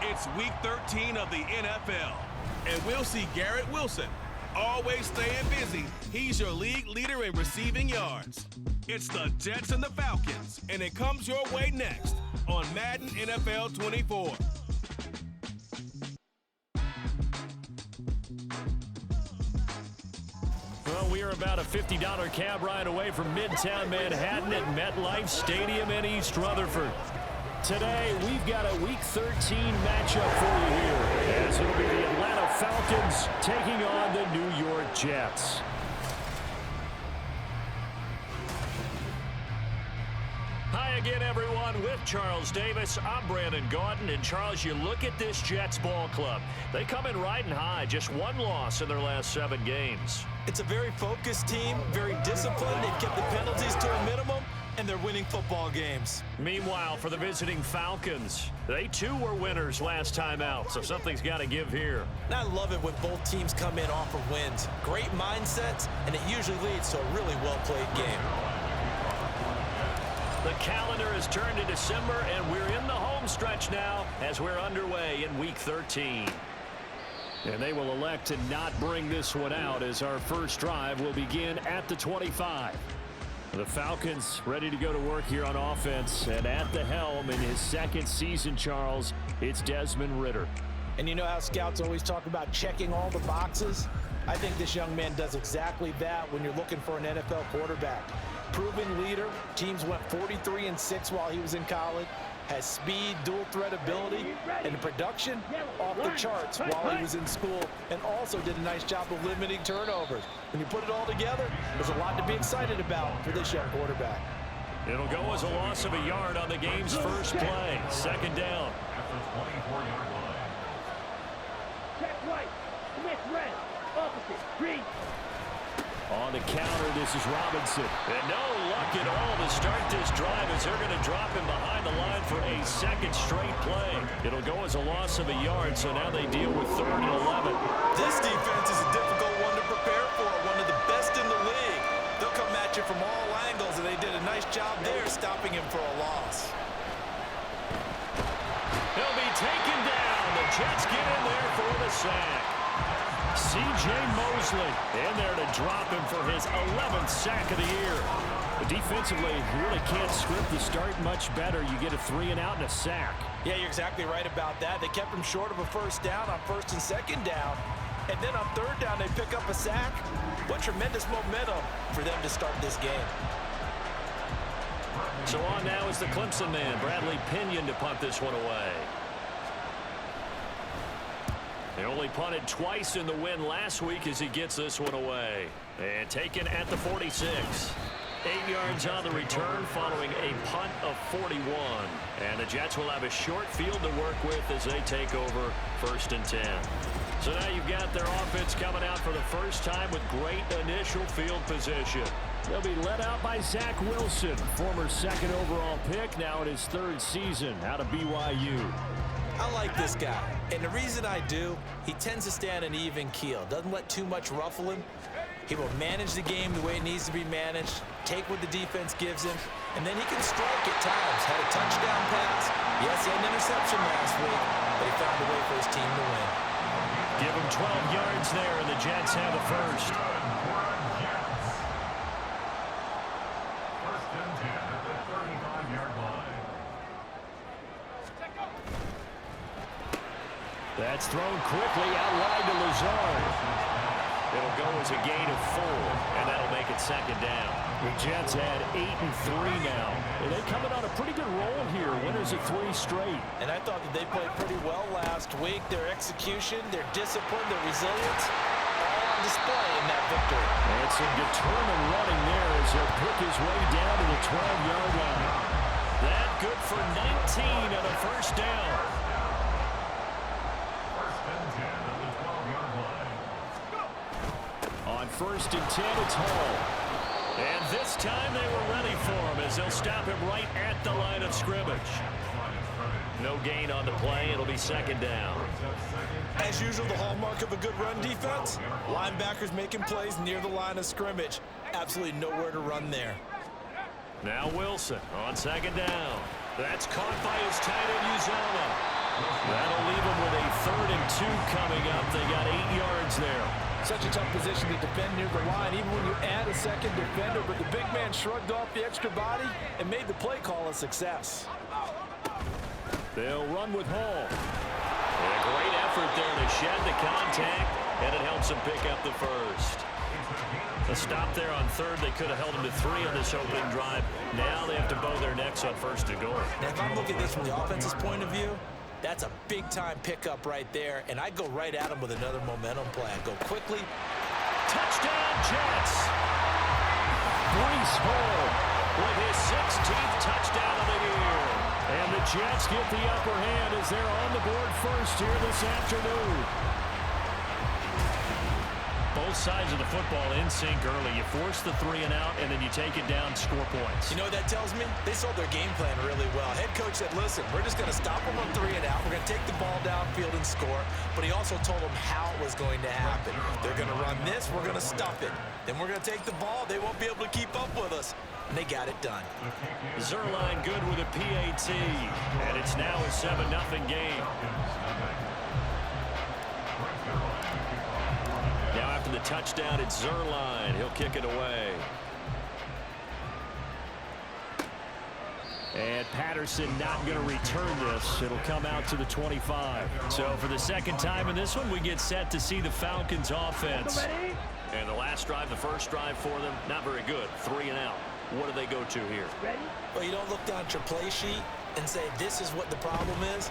It's Week 13 of the NFL, and we'll see Garrett Wilson, always staying busy. He's your league leader in receiving yards. It's the Jets and the Falcons, and it comes your way next on Madden NFL 24. Well, we are about a $50 cab ride away from Midtown Manhattan at MetLife Stadium in East Rutherford. Today, we've got a Week 13 matchup for you here, as it'll be the Atlanta Falcons taking on the New York Jets. Hi again, everyone. With Charles Davis, I'm Brandon Gaudin. And Charles, you look at this Jets ball club. They come in riding high, just one loss in their last 7 games. It's a very focused team, very disciplined. They've kept the penalties to a minimum, and they're winning football games. Meanwhile, for the visiting Falcons, they too were winners last time out, so something's got to give here. And I love it when both teams come in off of wins. Great mindsets, and it usually leads to a really well-played game. The calendar has turned to December, and we're in the home stretch now as we're underway in Week 13. And they will elect to not bring this one out as our first drive will begin at the 25. The Falcons ready to go to work here on offense, and at the helm in his second season, Charles, it's Desmond Ridder. And you know how scouts always talk about checking all the boxes? I think this young man does exactly that when you're looking for an NFL quarterback. Proven leader, teams went 43-6 while he was in college, has speed, dual threat ability, and production off the charts while he was in school, and also did a nice job of limiting turnovers. When you put it all together, there's a lot to be excited about for this young quarterback. It'll go as a loss of a yard on the game's first play. Second down. Check right. Commit red. Opposite. Green. On the counter, this is Robinson. And no luck at all to start this drive as they're going to drop him behind the line for a second straight play. It'll go as a loss of a yard, so now they deal with 3rd and 11. This defense is a difficult one to prepare for, one of the best in the league. They'll come at you from all angles, and they did a nice job there stopping him for a loss. He'll be taken down. The Jets get in there for the sack. C.J. Mosley in there to drop him for his 11th sack of the year. But defensively, you really can't script the start much better. You get a 3-and-out and a sack. Yeah, you're exactly right about that. They kept him short of a first down on 1st and 2nd down. And then on 3rd down, they pick up a sack. What tremendous momentum for them to start this game. So on now is the Clemson man, Bradley Pinion, to punt this one away. They only punted twice in the win last week as he gets this one away. And taken at the 46. 8 yards on the return following a punt of 41. And the Jets will have a short field to work with as they take over 1st and 10. So now you've got their offense coming out for the first time with great initial field position. They'll be led out by Zach Wilson, former 2nd overall pick, now in his 3rd season out of BYU. I like this guy, and the reason I do, he tends to stay on an even keel, doesn't let too much ruffle him. He will manage the game the way it needs to be managed, take what the defense gives him, and then he can strike at times. Had a touchdown pass. Yes, he had an interception last week, but he found a way for his team to win. Give him 12 yards there, and the Jets have the first. That's thrown quickly out wide to Lazard. It'll go as a gain of 4, and that'll make it 2nd down. The Jets had 8 and 3 now. And they coming on a pretty good roll here. Winners of 3 straight. And I thought that they played pretty well last week. Their execution, their discipline, their resilience, all on display in that victory. And some determined running there as he'll pick his way down to the 12-yard line. That good for 19 and a first down. On 1st and 10, it's Hall. And this time they were ready for him as they'll stop him right at the line of scrimmage. No gain on the play. It'll be 2nd down. As usual, the hallmark of a good run defense, linebackers making plays near the line of scrimmage. Absolutely nowhere to run there. Now Wilson on 2nd down. That's caught by his tight end, Uzomah. That'll leave 2 coming up. They got 8 yards there. Such a tough position to defend near the line, even when you add a second defender. But the big man shrugged off the extra body and made the play call a success. They'll run with Hall. And a great effort there to shed the contact, and it helps them pick up the first. A stop there on third. They could have held them to 3 on this opening drive. Now they have to bow their necks on first and goal. Now, if I'm looking at this from the offense's point of view, that's a big-time pickup right there, and I go right at him with another momentum play. I go quickly. Touchdown, Jets! Breece Hall with his 16th touchdown of the year. And the Jets get the upper hand as they're on the board first here this afternoon. Both sides of the football in sync early. You force the 3 and out, and then you take it down, score points. You know what that tells me? They sold their game plan really well. Head coach said, listen, we're just going to stop them on 3 and out. We're going to take the ball downfield and score. But he also told them how it was going to happen. They're going to run this. We're going to stuff it. Then we're going to take the ball. They won't be able to keep up with us. And they got it done. Zerline good with a PAT. And it's now a 7-0 game. Now after the touchdown, it's Zerline. He'll kick it away. And Patterson not going to return this. It'll come out to the 25. So for the second time in this one, we get set to see the Falcons offense. And the last drive, the first drive for them, not very good. 3 and out. What do they go to here? Well, you don't look down at your play sheet and say, this is what the problem is.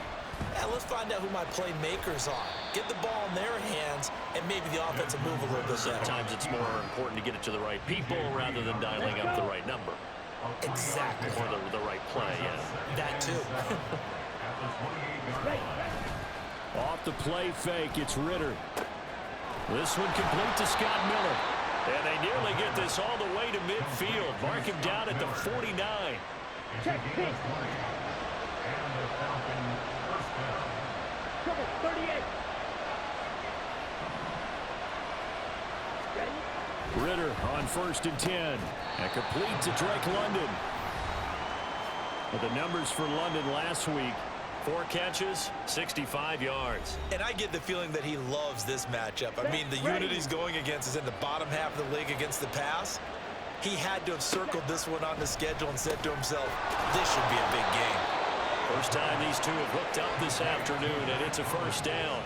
Yeah, let's find out who my playmakers are. Get the ball in their hands, and maybe the offense will move a little bit better. Sometimes it's more important to get it to the right people rather than dialing up the right number. Exactly. Or the right play, yeah. That too. Off the play fake, it's Ritter. This one complete to Scott Miller. And they nearly get this all the way to midfield. Mark him down at the 49. Check this. Trouble 38. Ready? Ritter on 1st and 10. And complete to Drake London. But the numbers for London last week, 4 catches, 65 yards. And I get the feeling that he loves this matchup. I mean, the unit he's going against is in the bottom half of the league against the pass. He had to have circled this one on the schedule and said to himself, this should be a big game. First time these two have hooked up this afternoon, and it's a first down.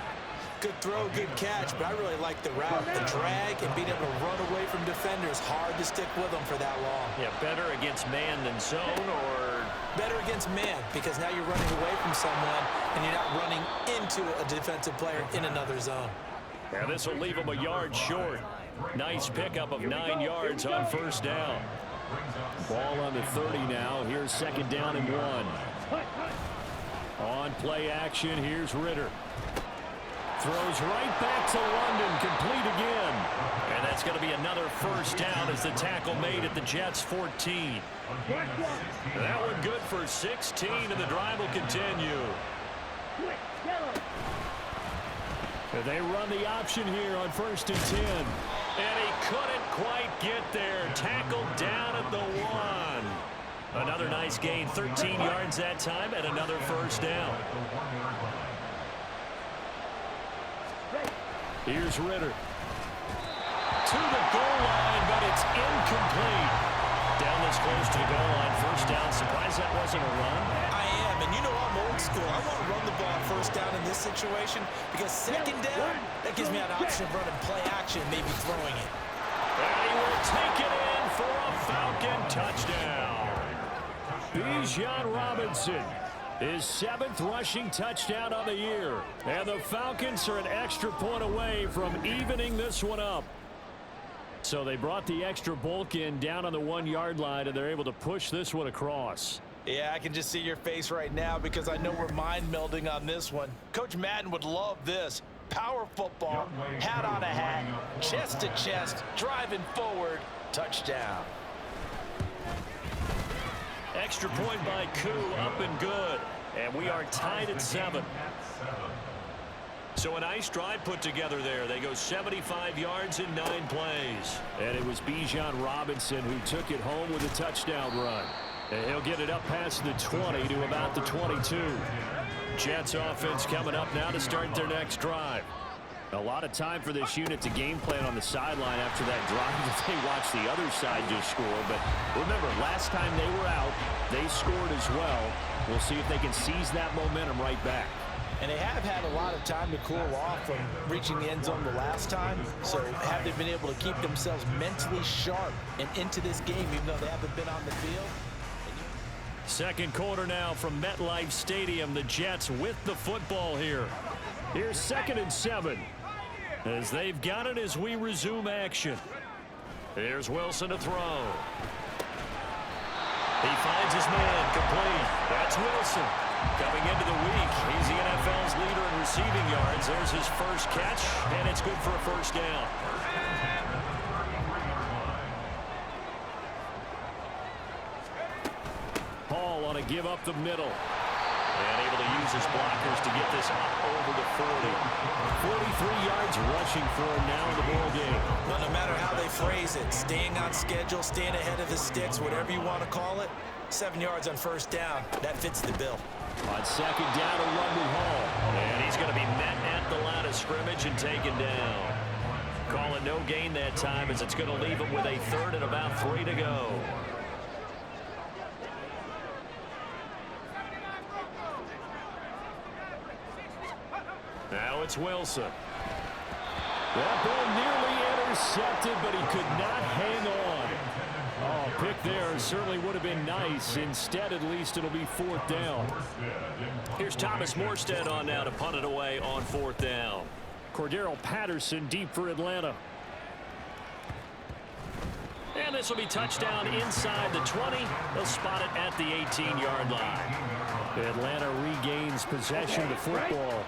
Good throw, good catch, but I really like the route. The drag and being able to run away from defenders, hard to stick with them for that long. Yeah, better against man than zone, or better against man, because now you're running away from someone and you're not running into a defensive player in another zone. Yeah, this will leave him a yard short. Nice pickup of 9 yards on first down. Ball on the 30 now. Here's 2nd down and 1. On play action, here's Ritter. Throws right back to London, complete again. And that's going to be another first down as the tackle made at the Jets' 14. That one good for 16, and the drive will continue. They run the option here on 1st and 10. And he couldn't quite get there. Tackled down at the 1. Another nice gain, 13 yards that time, and another first down. Here's Ritter. To the goal line, but it's incomplete. Down this close to the goal line, first down. Surprised that wasn't a run? I am, and you know I'm old school. I want to run the ball first down in this situation because 2nd down, that gives me an option of running play action, maybe throwing it. And he will take it in for a Falcon touchdown. Bijan Robinson, his 7th rushing touchdown of the year. And the Falcons are an extra point away from evening this one up. So they brought the extra bulk in down on the 1-yard line, and they're able to push this one across. Yeah, I can just see your face right now because I know we're mind melding on this one. Coach Madden would love this. Power football, hat on a hat, chest to chest, driving forward, touchdown. Extra point by Koo, up and good. And we are tied at 7. So a nice drive put together there. They go 75 yards in 9 plays. And it was Bijan Robinson who took it home with a touchdown run. And he'll get it up past the 20 to about the 22. Jets offense coming up now to start their next drive. A lot of time for this unit to game plan on the sideline after that drive that they watched the other side just score. But remember, last time they were out, they scored as well. We'll see if they can seize that momentum right back. And they have had a lot of time to cool off from reaching the end zone the last time. So have they been able to keep themselves mentally sharp and into this game, even though they haven't been on the field? Second quarter now from MetLife Stadium. The Jets with the football here. Here's 2nd and 7. As they've got it as we resume action. Here's Wilson to throw. He finds his man complete. That's Wilson. Coming into the week, he's the NFL's leader in receiving yards. There's his first catch, and it's good for a first down. Hall on a give up the middle. And able to use his blockers to get this up over the 40. 43 yards rushing for him now in the ball game. Well, no matter how they phrase it, staying on schedule, staying ahead of the sticks, whatever you want to call it, 7 yards on first down, that fits the bill. On second down, a run with Hall. And he's going to be met at the line of scrimmage and taken down. Calling no gain that time as it's going to leave him with a 3rd and about 3 to go. Now it's Wilson. That ball nearly intercepted, but he could not hang on. Oh, pick there certainly would have been nice. Instead, at least it'll be 4th down. Here's Thomas Morstead on now to punt it away on 4th down. Cordero Patterson deep for Atlanta. And this will be touchdown inside the 20. They'll spot it at the 18-yard line. Atlanta regains possession of the football.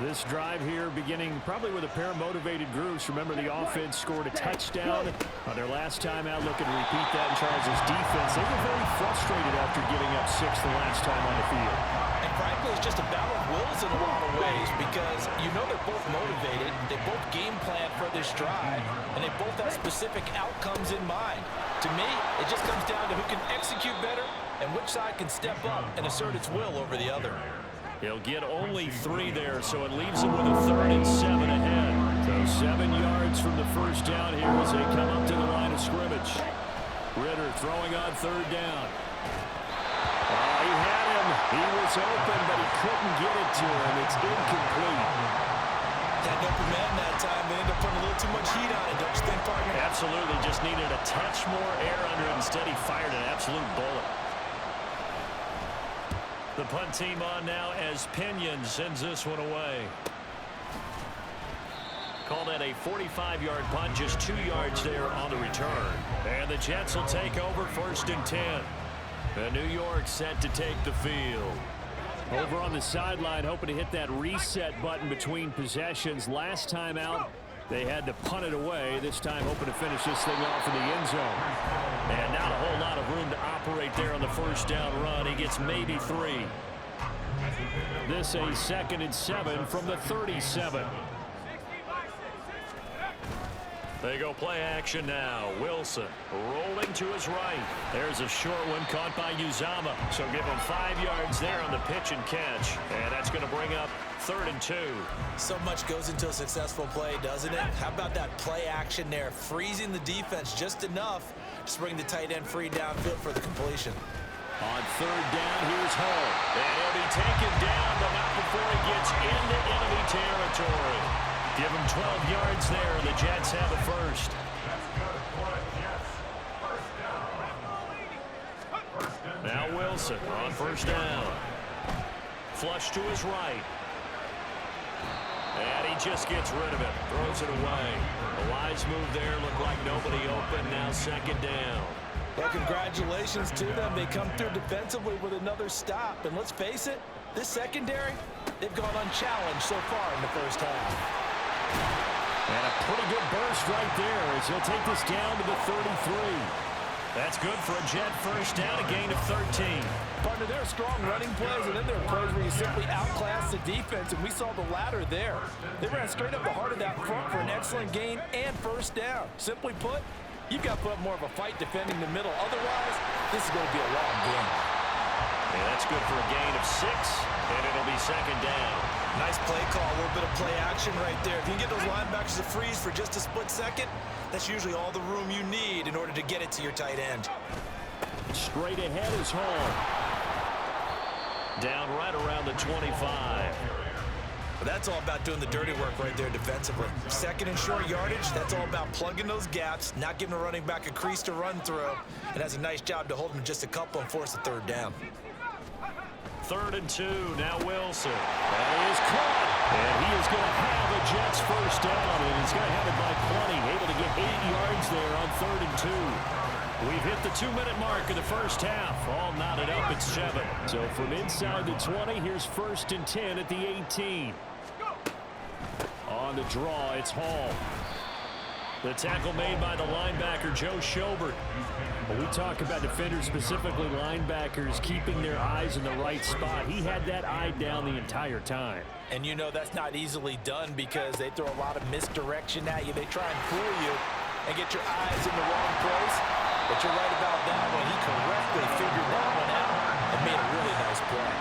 This drive here beginning probably with a pair of motivated groups. Remember, the offense scored a touchdown on their last time out. Looking to repeat that in Charles' defense. They were very frustrated after giving up 6 the last time on the field. And frankly, it's just a battle of wills in a lot of ways because you know they're both motivated. They both game plan for this drive, and they both have specific outcomes in mind. To me, it just comes down to who can execute better and which side can step up and assert its will over the other. He'll get only 3 there, so it leaves him with a 3rd and 7 ahead. So 7 yards from the first down here as they come up to the line of scrimmage. Ritter throwing on 3rd down. Oh, he had him. He was open, but he couldn't get it to him. It's incomplete. Had open man that time. They ended up putting a little too much heat on it, don't you think, partner? Absolutely. Just needed a touch more air under it. Instead, he fired an absolute bullet. The punt team on now as Pinion sends this one away. Call that a 45-yard punt, just 2 yards there on the return. And the Jets will take over 1st and 10. And New York set to take the field. Over on the sideline, hoping to hit that reset button between possessions. Last time out, they had to punt it away. This time hoping to finish this thing off in the end zone. And not a whole lot of room to operate there on the first down run. He gets maybe 3. This a 2nd and 7 from the 37. They go play action now. Wilson rolling to his right. There's a short one caught by Uzama. So give him 5 yards there on the pitch and catch. And that's going to bring up 3rd and 2. So much goes into a successful play, doesn't it? How about that play action there? Freezing the defense just enough to bring the tight end free downfield for the completion. On 3rd down, here's Hall. And he'll be taken down, but not before he gets into enemy territory. Give him 12 yards there. The Jets have a 1st. Now Wilson on 1st down. Flush to his right. And he just gets rid of it. Throws it away. A wise move there. Looked like nobody open. Now 2nd down. Well, congratulations to them. They come through defensively with another stop. And let's face it, this secondary, they've gone unchallenged so far in the first half. And a pretty good burst right there as he'll take this down to the 33. That's good for a Jet first down, a gain of 13. Partner, there are strong running plays, and then there are plays where you simply outclass the defense, and we saw the latter there. They ran straight up the heart of that front for an excellent gain and first down. Simply put, you've got to put up more of a fight defending the middle. Otherwise, this is going to be a long game. And that's good for a gain of 6, and it'll be second down. Nice play call, a little bit of play action right there. If you can get those linebackers to freeze for just a split second, that's usually all the room you need in order to get it to your tight end. Straight ahead is Hall. Down right around the 25. But that's all about doing the dirty work right there defensively. Second and short yardage, that's all about plugging those gaps, not giving a running back a crease to run through, and has a nice job to hold him just a couple and force a third down. 3rd and 2, now Wilson. That is caught. And he is going to have a Jets first down, and he's going to have it by 20. Able to get 8 yards there on 3rd and 2. We've hit the 2-minute mark in the first half. All knotted up at 7. So from inside the 20, here's 1st and 10 at the 18. On the draw, it's Hall. The tackle made by the linebacker, Joe Schobert. When we talk about defenders, specifically linebackers, keeping their eyes in the right spot, he had that eye down the entire time. And you know that's not easily done because they throw a lot of misdirection at you. They try and fool you and get your eyes in the wrong place. But you're right about that one. He correctly figured that one out and made a really nice play.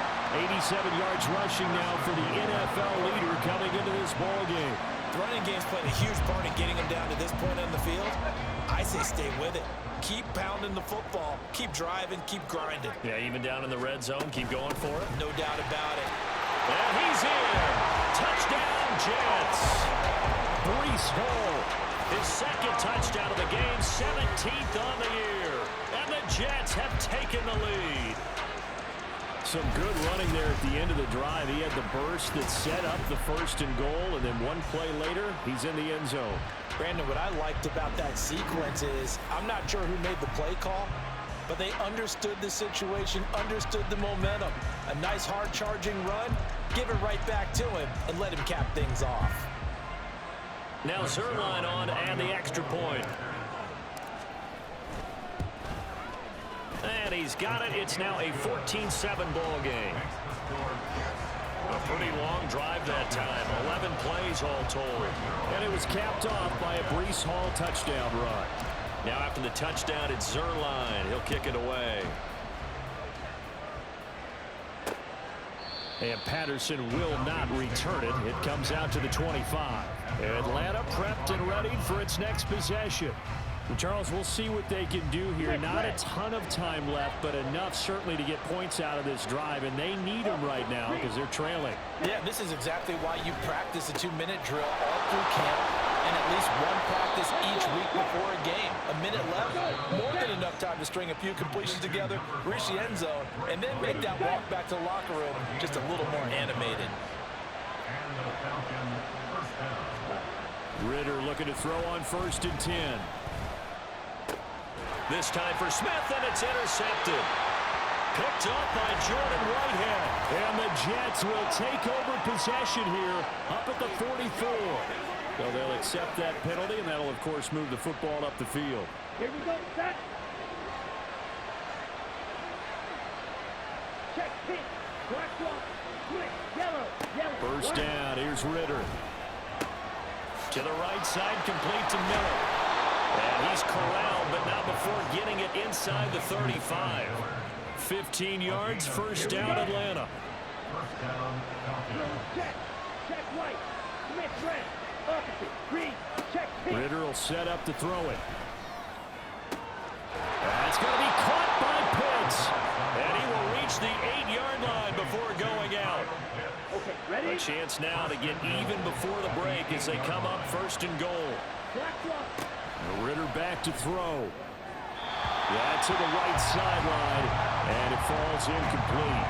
87 yards rushing now for the NFL leader coming into this ball game. The running game's played a huge part in getting him down to this point on the field. I say stay with it. Keep pounding the football. Keep driving. Keep grinding. Yeah, even down in the red zone, keep going for it. No doubt about it. And he's in. Touchdown, Jets. Breece Hall, his 2nd touchdown of the game, 17th on the year. And the Jets have taken the lead. Some good running there at the end of the drive. He had the burst that set up the 1st and goal, and then one play later, he's in the end zone. Brandon, what I liked about that sequence is I'm not sure who made the play call, but they understood the situation, understood the momentum. A nice hard-charging run, give it right back to him, and let him cap things off. Now Zerline on and the extra point. And he's got it. It's now a 14-7 ball game. A pretty long drive that time. 11 plays all told. And it was capped off by a Breece Hall touchdown run. Now after the touchdown, it's Zerline. He'll kick it away. And Patterson will not return it. It comes out to the 25. Atlanta prepped and ready for its next possession. Charles, we'll see what they can do here. Not a ton of time left, but enough certainly to get points out of this drive, and they need them right now because they're trailing. Yeah, this is exactly why you practice a 2-minute drill all through camp and at least one practice each week before a game. A minute left, more than enough time to string a few completions together, reach the end zone, and then make that walk back to the locker room just a little more animated. Ritter looking to throw on 1st and 10. This time for Smith, and it's intercepted. Picked up by Jordan Whitehead. And the Jets will take over possession here up at the 44. So they'll accept that penalty, and that'll, of course, move the football up the field. Here we go, set. Check, hit, black one, split, yellow. First down, here's Ritter. To the right side, complete to Miller. And he's corralled, but not before getting it inside the 35. 15 yards, first down, Atlanta. Check, check right, Smith red, opposite, green, check hit. Ritter will set up to throw it. That's going to be caught by Pitts. And he will reach the 8-yard line before going out. Okay, ready? A chance now to get even before the break as they come up 1st and goal. Black one. Ritter back to throw. Yeah, to the right sideline, and it falls incomplete.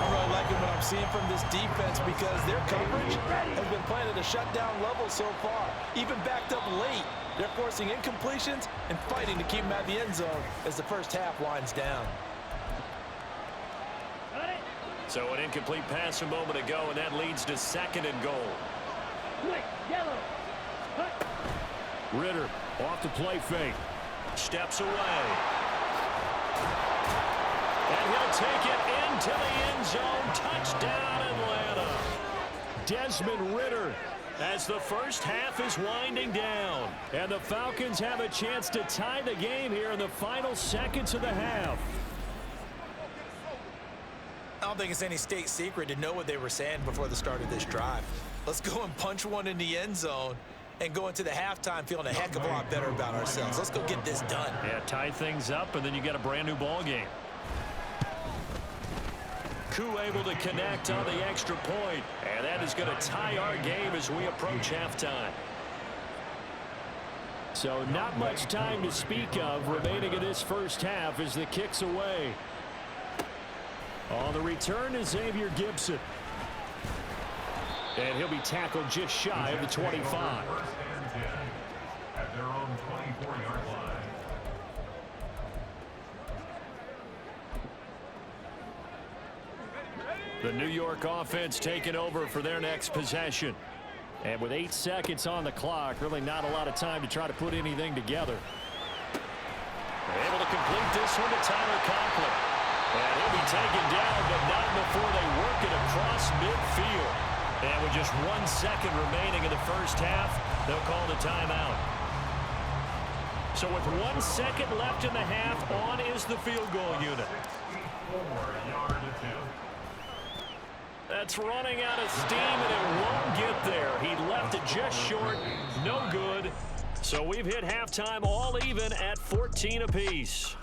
I'm really liking what I'm seeing from this defense because their coverage has been playing at a shutdown level so far. Even backed up late, they're forcing incompletions and fighting to keep them at the end zone as the first half winds down. So an incomplete pass a moment ago, and that leads to 2nd and goal. Quick, yellow. Hut. Ritter off the play fake. Steps away. And he'll take it into the end zone. Touchdown, Atlanta. Desmond Ritter as the first half is winding down. And the Falcons have a chance to tie the game here in the final seconds of the half. don't think it's any state secret to know what they were saying before the start of this drive. Let's go and punch one in the end zone and go into the halftime feeling a heck of a lot better about ourselves. Let's go get this done. Yeah, tie things up, and then you got a brand new ball game. Koo able to connect on the extra point, and that is going to tie our game as we approach halftime. So not much time to speak of remaining in this first half as the kick's away. On the return is Xavier Gibson. And he'll be tackled just shy of the 25. At their own 24-yard line. The New York offense taking over for their next possession. And with 8 seconds on the clock, really not a lot of time to try to put anything together. They're able to complete this one to Tyler Conklin. And he'll be taken down, but not before they work it across midfield. And with just 1 second remaining in the first half, they'll call the timeout. So with 1 second left in the half, on is the field goal unit. 4-yard attempt. That's running out of steam, and it won't get there. He left it just short. No good. So we've hit halftime all even at 14 apiece.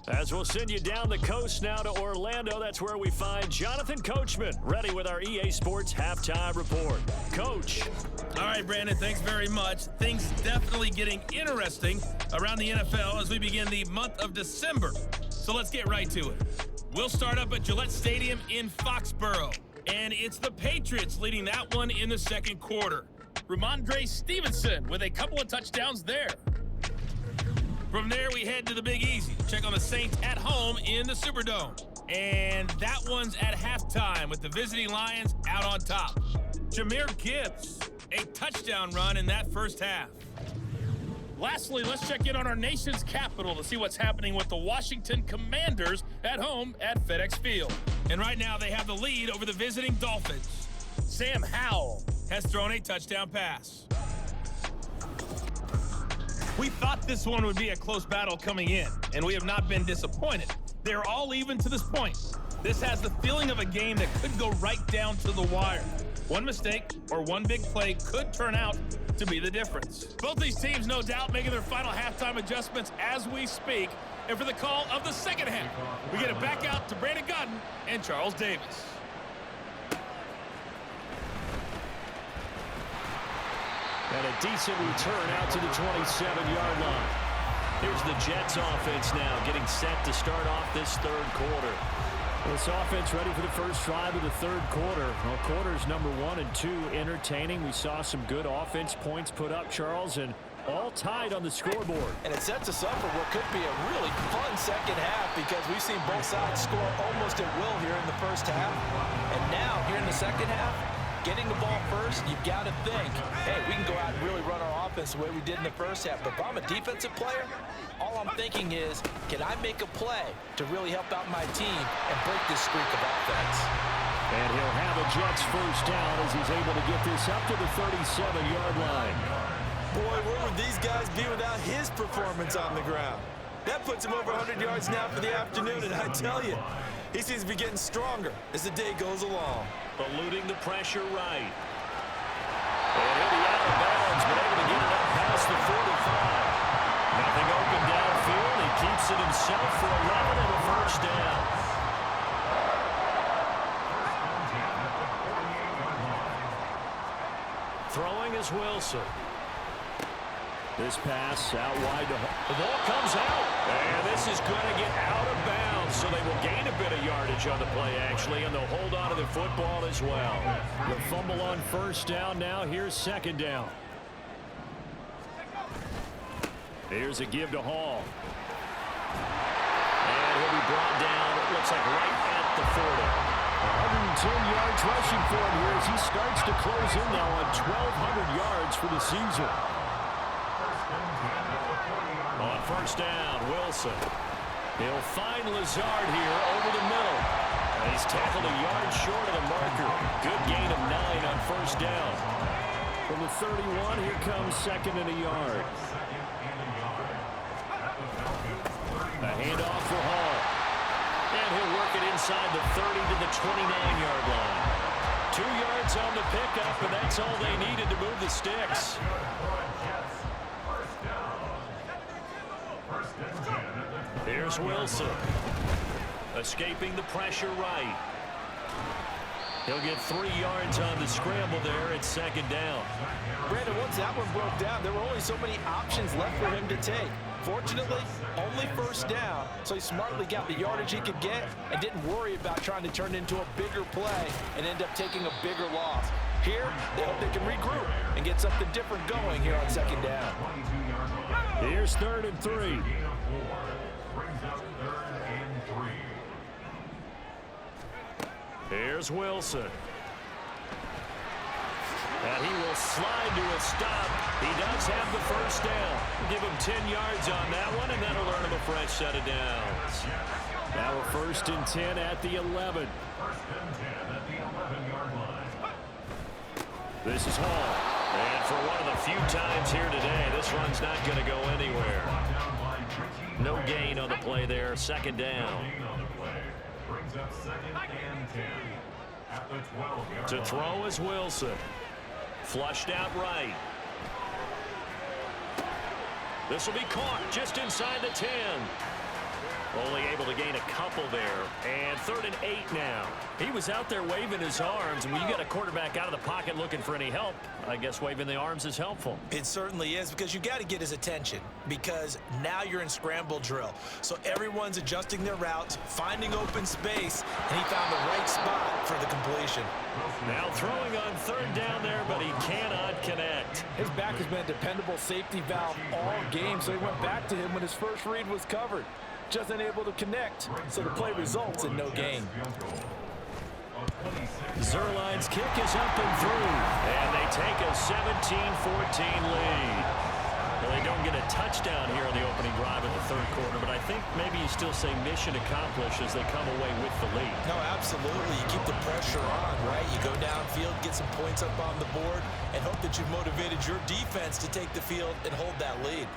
As we'll send you down the coast now to Orlando, that's where we find Jonathan Coachman, ready with our EA Sports Halftime Report. Coach. All right, Brandon, thanks very much. Things definitely getting interesting around the NFL as we begin the month of December. So let's get right to it. We'll start up at Gillette Stadium in Foxborough. And it's the Patriots leading that one in the second quarter. Ramondre Stevenson with a couple of touchdowns there. From there, we head to the Big Easy. Check on the Saints at home in the Superdome. And that one's at halftime with the visiting Lions out on top. Jahmyr Gibbs, a touchdown run in that first half. Lastly, let's check in on our nation's capital to see what's happening with the Washington Commanders at home at FedEx Field. And right now, they have the lead over the visiting Dolphins. Sam Howell has thrown a touchdown pass. We thought this one would be a close battle coming in, and we have not been disappointed. They're all even to this point. This has the feeling of a game that could go right down to the wire. One mistake or one big play could turn out to be the difference. Both these teams, no doubt, making their final halftime adjustments as we speak. And for the call of the second half, we get it back out to Brandon Godden and Charles Davis. And a decent return out to the 27-yard line. Here's the Jets offense now getting set to start off this third quarter. This offense ready for the first drive of the third quarter. Well, quarters number 1 and 2 entertaining. We saw some good offense points put up, Charles, and all tied on the scoreboard. And it sets us up for what could be a really fun second half because we've seen both sides score almost at will here in the first half. And now, here in the second half, getting the ball first, you've got to think, hey, we can go out and really run our offense the way we did in the first half. But if I'm a defensive player, all I'm thinking is, can I make a play to really help out my team and break this streak of offense? And he'll have a Jets first down as he's able to get this up to the 37-yard line. Boy, where would these guys be without his performance on the ground? That puts him over 100 yards now for the afternoon, and I tell you, he seems to be getting stronger as the day goes along. Eluding the pressure right. And he'll be out of bounds, but able to get it up past the 45. Nothing open downfield. He keeps it himself for 11 and a first down. Throwing is Wilson. This pass out wide. The ball comes out. And this is going to get out of bounds, so they will gain a bit of yardage on the play, actually, and they'll hold on to the football as well. The fumble on first down now. Here's second down. Here's a give to Hall. And he'll be brought down, it looks like right at the 40. 110 yards rushing for him here as he starts to close in now on 1,200 yards for the season. On first down, Wilson. He'll find Lazard here over the middle. And he's tackled a yard short of the marker. Good gain of 9 on first down. From the 31, here comes second and a yard. A handoff for Hall. And And he'll work it inside the 30 to the 29-yard line. 2 yards on the pickup, and that's all they needed to move the sticks. Here's Wilson. Escaping the pressure right. He'll get 3 yards on the scramble there at second down. Brandon, once that one broke down, there were only so many options left for him to take. Fortunately, only first down, so he smartly got the yardage he could get and didn't worry about trying to turn it into a bigger play and end up taking a bigger loss. Here, they hope they can regroup and get something different going here on second down. Here's 3rd and 3. Here's Wilson. And he will slide to a stop. He does have the first down. Give him 10 yards on that one, and that'll earn him a fresh set of downs. Now a 1st and 10 at the 11. This is Hall. And for one of the few times here today, this run's not going to go anywhere. No gain on the play there. Second down. To throw is Wilson. Flushed out right. This will be caught just inside the 10. Only able to gain a couple there. And 3rd and 8 now. He was out there waving his arms. When you got a quarterback out of the pocket looking for any help, I guess waving the arms is helpful. It certainly is, because you got to get his attention, because now you're in scramble drill. So everyone's adjusting their routes, finding open space, and he found the right spot for the completion. Now throwing on 3rd down there, but he cannot connect. His back has been a dependable safety valve all game, so he went back to him when his first read was covered. Just unable to connect, so the play results in no gain. Zerline's kick is up and through, and they take a 17-14 lead. Well, they don't get a touchdown here in the opening drive in the 3rd quarter, but I think maybe you still say mission accomplished as they come away with the lead. No, absolutely. You keep the pressure on, right? You go downfield, get some points up on the board, and hope that you've motivated your defense to take the field and hold that lead.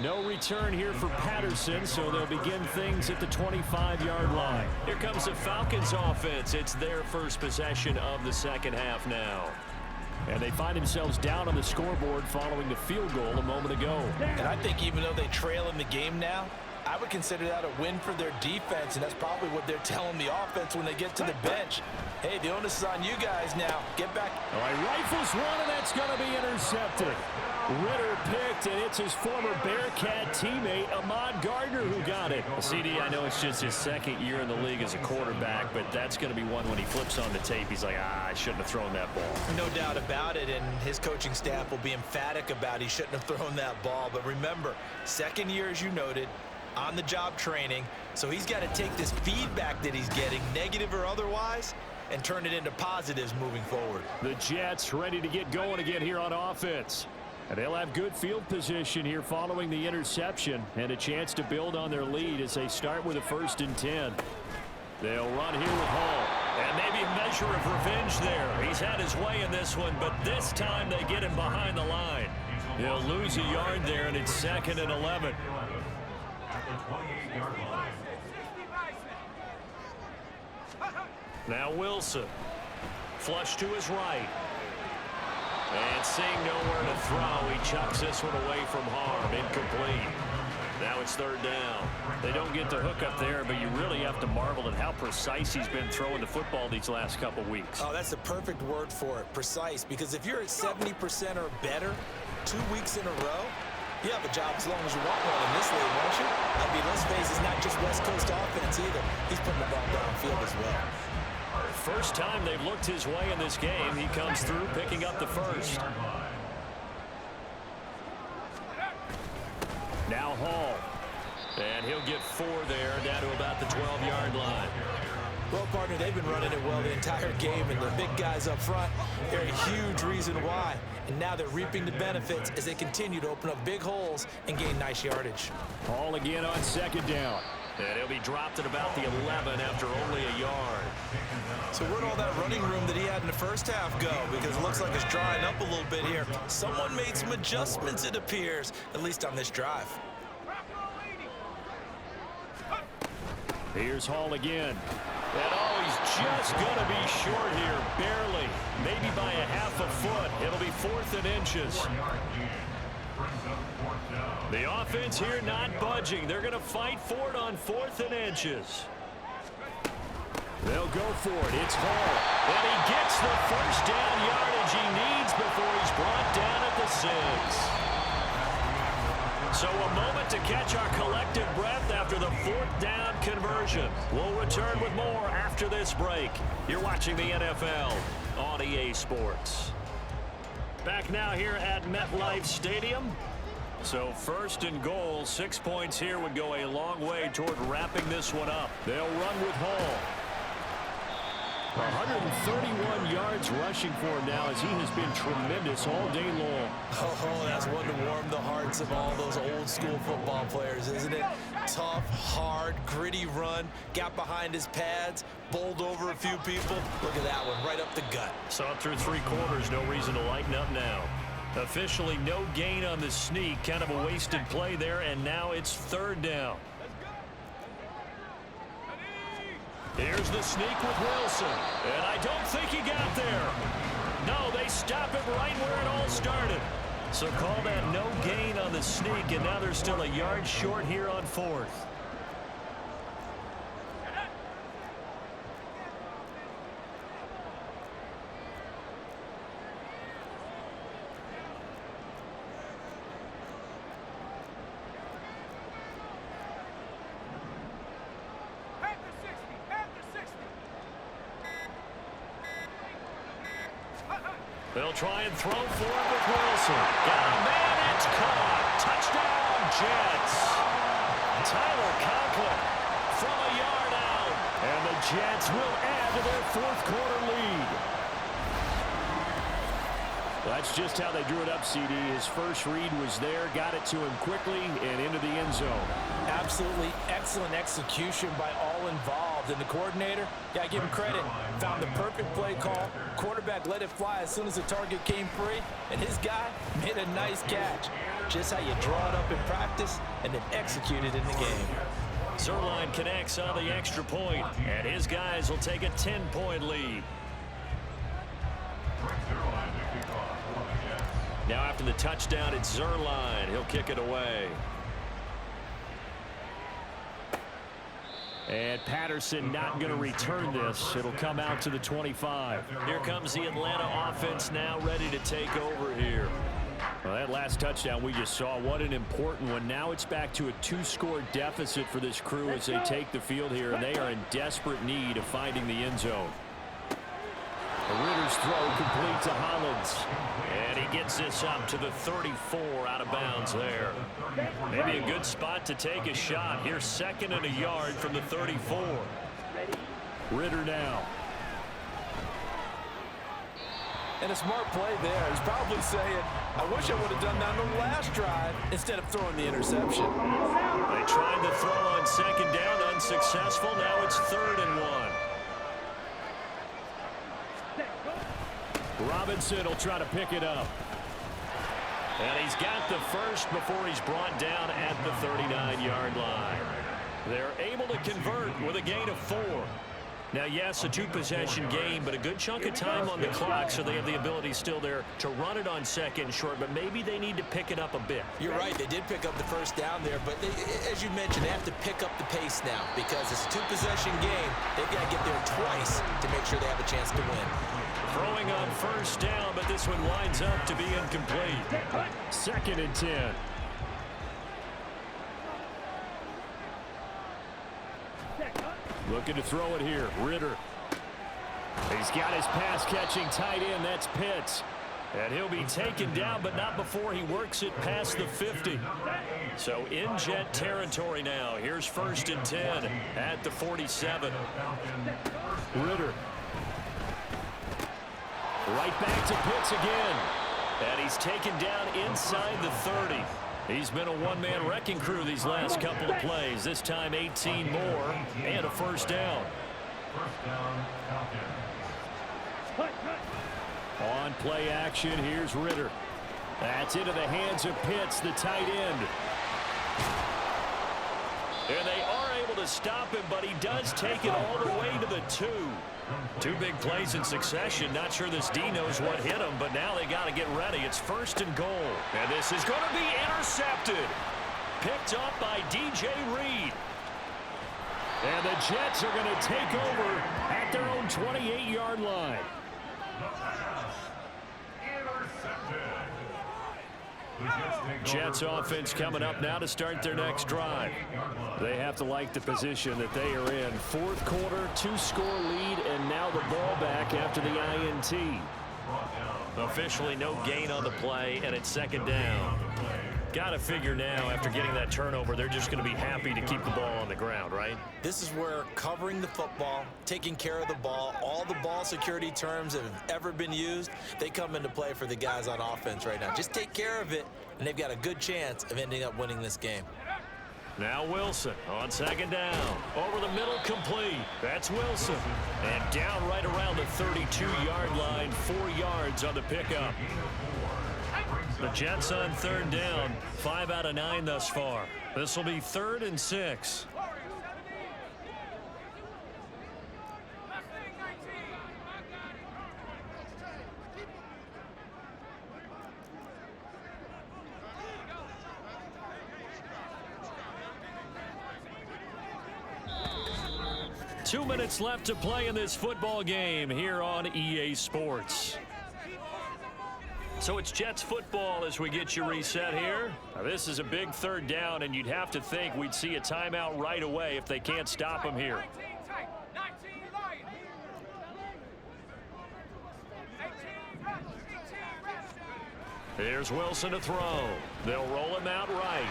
No return here for Patterson, so they'll begin things at the 25-yard line. Here comes the Falcons offense. It's their first possession of the second half now. And they find themselves down on the scoreboard following the field goal a moment ago. And I think even though they trail in the game now, I would consider that a win for their defense, and that's probably what they're telling the offense when they get to the bench. Hey, the onus is on you guys now. Get back. All right, rifles one, and that's going to be intercepted. Ritter picked, and it's his former Bearcat teammate, Ahmad Gardner, who got it. CD, I know it's just his 2nd year in the league as a quarterback, but that's going to be one when he flips on the tape. He's like, I shouldn't have thrown that ball. No doubt about it, and his coaching staff will be emphatic about he shouldn't have thrown that ball. But remember, 2nd year, as you noted, on-the-job training, so he's got to take this feedback that he's getting, negative or otherwise, and turn it into positives moving forward. The Jets ready to get going again here on offense. And they'll have good field position here following the interception and a chance to build on their lead as they start with a 1st and 10. They'll run here with Hall. And maybe a measure of revenge there. He's had his way in this one, but this time they get him behind the line. He'll lose a yard there, and it's 2nd and 11. Now Wilson. Flush to his right. And seeing nowhere to throw, he chucks this one away from harm. Incomplete. Now it's 3rd down. They don't get the hook up there, but you really have to marvel at how precise he's been throwing the football these last couple weeks. Oh, that's the perfect word for it, precise, because if you're at 70% or better 2 weeks in a row, you have a job as long as you want one in this league, won't you? I mean, let's face it, it's not just West Coast offense either. He's putting the ball downfield as well. First time they've looked his way in this game. He comes through picking up the first. Now Hall. And he'll get 4 there, down to about the 12-yard line. Well, partner, they've been running it well the entire game, and the big guys up front, they're a huge reason why. And now they're reaping the benefits as they continue to open up big holes and gain nice yardage. Hall again on 2nd down. And he'll be dropped at about the 11 after only a yard. So where'd all that running room that he had in the first half go? Because it looks like it's drying up a little bit here. Someone made some adjustments, it appears, at least on this drive. Here's Hall again. And oh, he's just going to be short here, barely. Maybe by a half a foot. It'll be 4th and inches. The offense here not budging. They're going to fight for it on 4th and inches. They'll go for it. It's Hall. And he gets the first down yardage he needs before he's brought down at the 6. So a moment to catch our collective breath after the 4th down conversion. We'll return with more after this break. You're watching the NFL on EA Sports. Back now here at MetLife Stadium. So 1st and goal, 6 points here would go a long way toward wrapping this one up. They'll run with Hall. 131 yards rushing for him now as he has been tremendous all day long. Oh, that's one to warm the hearts of all those old school football players, isn't it? Tough, hard, gritty run, got behind his pads, bowled over a few people. Look at that one, right up the gut. Saw it through 3 quarters, no reason to lighten up now. Officially no gain on the sneak, kind of a wasted play there, and now it's 3rd down. Here's the sneak with Wilson, and I don't think he got there. No, they stop him right where it all started. So call that no gain on the sneak, and now they're still a yard short here on 4th. They'll try and throw for it with Wilson. Got a man, it's caught. Touchdown, Jets. Tyler Conklin from a yard out. And the Jets will add to their 4th quarter lead. That's just how they drew it up, CD. His first read was there, got it to him quickly, and into the end zone. Absolutely excellent execution by all involved. And the coordinator, got to give him credit, found the perfect play call. Quarterback let it fly as soon as the target came free, and his guy made a nice catch. Just how you draw it up in practice and then execute it in the game. Zerline connects on the extra point, and his guys will take a 10-point lead. Now after the touchdown, it's Zerline. He'll kick it away. And Patterson not going to return this. It'll come out to the 25. Here comes the Atlanta offense now ready to take over here. Well, that last touchdown we just saw, what an important one. Now it's back to a 2-score deficit for this crew as they take the field here, and they are in desperate need of finding the end zone. Ritter's throw complete to Hollins. And he gets this up to the 34 out of bounds there. Maybe a good spot to take a shot. Here's 2nd and a yard from the 34. Ritter now. And a smart play there. He's probably saying, I wish I would have done that on the last drive instead of throwing the interception. They tried to throw on 2nd down, unsuccessful. Now it's 3rd and 1. Robinson will try to pick it up. And he's got the first before he's brought down at the 39-yard line. They're able to convert with a gain of 4. Now, yes, a 2-possession game, but a good chunk of time on the clock, so they have the ability still there to run it on 2nd and short, but maybe they need to pick it up a bit. You're right. They did pick up the first down there, but they, as you mentioned, they have to pick up the pace now because it's a 2-possession game. They've got to get there twice to make sure they have a chance to win. Throwing on 1st down, but this one lines up to be incomplete. 2nd and 10. Looking to throw it here. Ritter. He's got his pass-catching tight end. That's Pitts. And he'll be taken down, but not before he works it past the 50. So in Jet territory now. Here's 1st and 10 at the 47. Ritter. Right back to Pitts again. And he's taken down inside the 30. He's been a one-man wrecking crew these last couple of plays. This time 18 more and a 1st down. On play action, here's Ritter. That's into the hands of Pitts, the tight end. And they are able to stop him, but he does take it all the way to the 2. 2 big plays in succession. Not sure this D knows what hit him, but now they got to get ready. It's 1st and goal. And this is going to be intercepted. Picked up by DJ Reed. And the Jets are going to take over at their own 28-yard line. Jets offense coming up now to start their next drive. They have to like the position that they are in. 4th quarter, 2-score lead, and now the ball back after the INT. Officially no gain on the play, and it's 2nd down. Got to figure now, after getting that turnover, they're just going to be happy to keep the ball on the ground, right? This is where covering the football, taking care of the ball, all the ball security terms that have ever been used, they come into play for the guys on offense right now. Just take care of it, and they've got a good chance of ending up winning this game. Now Wilson on 2nd down. Over the middle, complete. That's Wilson. And down right around the 32-yard line, 4 yards on the pickup. The Jets on 3rd down, 5 out of 9 thus far. This will be 3rd and 6. Two minutes left to play in this football game here on EA Sports. So it's Jets football as we get you reset here. Now this is a big 3rd down, and you'd have to think we'd see a timeout right away if they can't stop him here. Here's Wilson to throw. They'll roll him out right.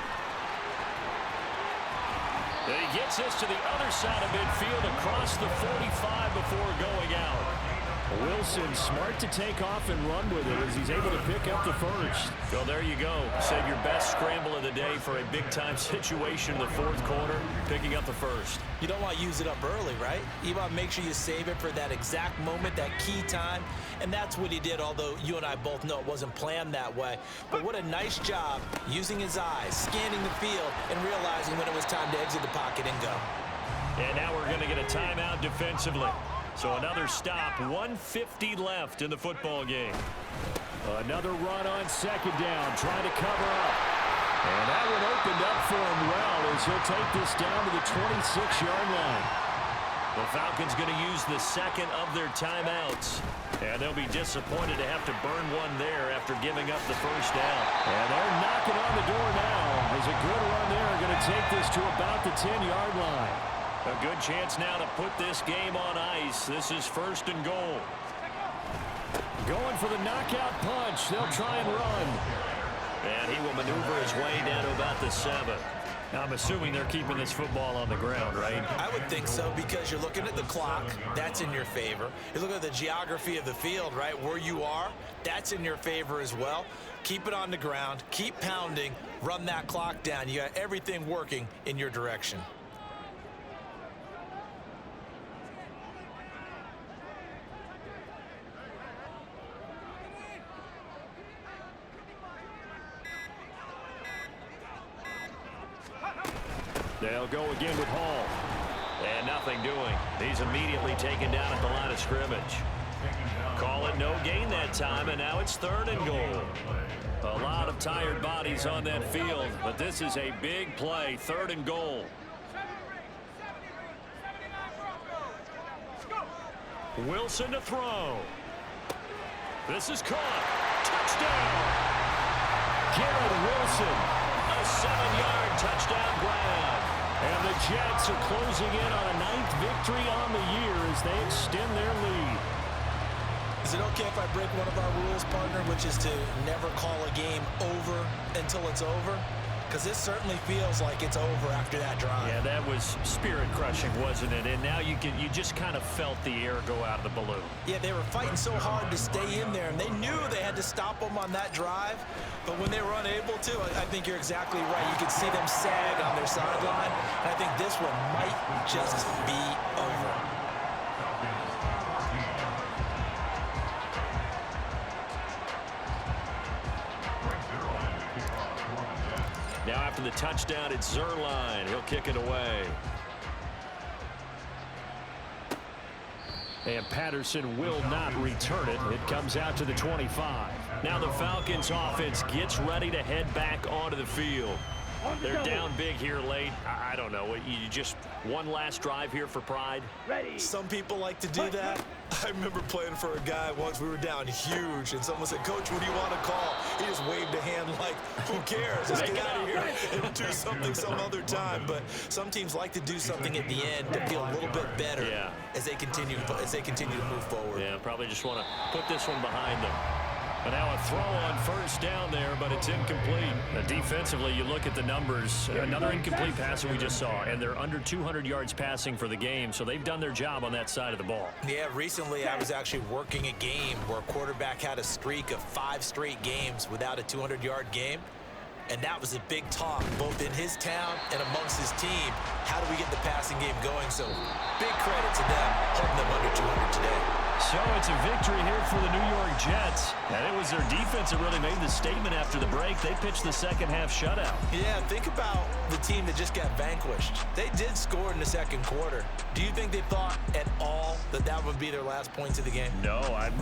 And he gets this to the other side of midfield across the 45 before going out. Wilson smart to take off and run with it as he's able to pick up the 1st. Well, there you go. Save your best scramble of the day for a big-time situation in the 4th quarter, picking up the 1st. You don't want to use it up early, right? You want to make sure you save it for that exact moment, that key time, and that's what he did, although you and I both know it wasn't planned that way. But what a nice job using his eyes, scanning the field, and realizing when it was time to exit the pocket and go. And now we're going to get a timeout defensively. So another stop, 1:50 left in the football game. Another run on 2nd down, trying to cover up. And that one opened up for him well as he'll take this down to the 26-yard line. The Falcons going to use the 2nd of their timeouts. And they'll be disappointed to have to burn one there after giving up the 1st down. And they're knocking on the door now. There's a good run there, going to take this to about the 10-yard line. A good chance now to put this game on ice. This is 1st and goal. Going for the knockout punch. They'll try and run. And he will maneuver his way down to about the 7. Now, I'm assuming they're keeping this football on the ground, right? I would think so, because you're looking at the clock. That's in your favor. You're looking at the geography of the field, right? Where you are, that's in your favor as well. Keep it on the ground. Keep pounding. Run that clock down. You got everything working in your direction. They'll go again with Hall. And nothing doing. He's immediately taken down at the line of scrimmage. Call it no gain that time, and now it's 3rd and goal. A lot of tired bodies on that field, but this is a big play, 3rd and goal. Wilson to throw. This is caught. Touchdown! Garrett Wilson. A 7-yard touchdown grab. And the Jets are closing in on a 9th victory on the year as they extend their lead. Is it okay if I break one of our rules, partner, which is to never call a game over until it's over? Because this certainly feels like it's over after that drive. Yeah, that was spirit-crushing, wasn't it? And now you just kind of felt the air go out of the balloon. Yeah, they were fighting so hard to stay in there, and they knew they had to stop them on that drive. But when they were unable to, I think you're exactly right. You could see them sag on their sideline, and I think this one might just be over. Now after the touchdown. It's Zerline. He'll kick it away. And Patterson will not return it. It comes out to the 25. Now the Falcons offense gets ready to head back onto the field. They're down big here late. I don't know. You just one last drive here for pride? Ready. Some people like to do that. I remember playing for a guy once. We were down huge, and someone said, "Coach, what do you want to call?" He just waved a hand like, who cares? Let's get out of here and do something some other time. But some teams like to do something at the end to feel a little bit better as they continue to move forward. Yeah, probably just want to put this one behind them. But now a throw on first down there, but it's incomplete. Now defensively, you look at the numbers. Another incomplete pass that we just saw, and they're under 200 yards passing for the game, so they've done their job on that side of the ball. Yeah, recently I was actually working a game where a quarterback had a streak of 5 straight games without a 200-yard game. And that was a big talk, both in his town and amongst his team. How do we get the passing game going? So big credit to them, holding them under 200 today. So it's a victory here for the New York Jets. And it was their defense that really made the statement after the break. They pitched the second-half shutout. Yeah, think about the team that just got vanquished. They did score in the second quarter. Do you think they thought at all that that would be their last points of the game? No,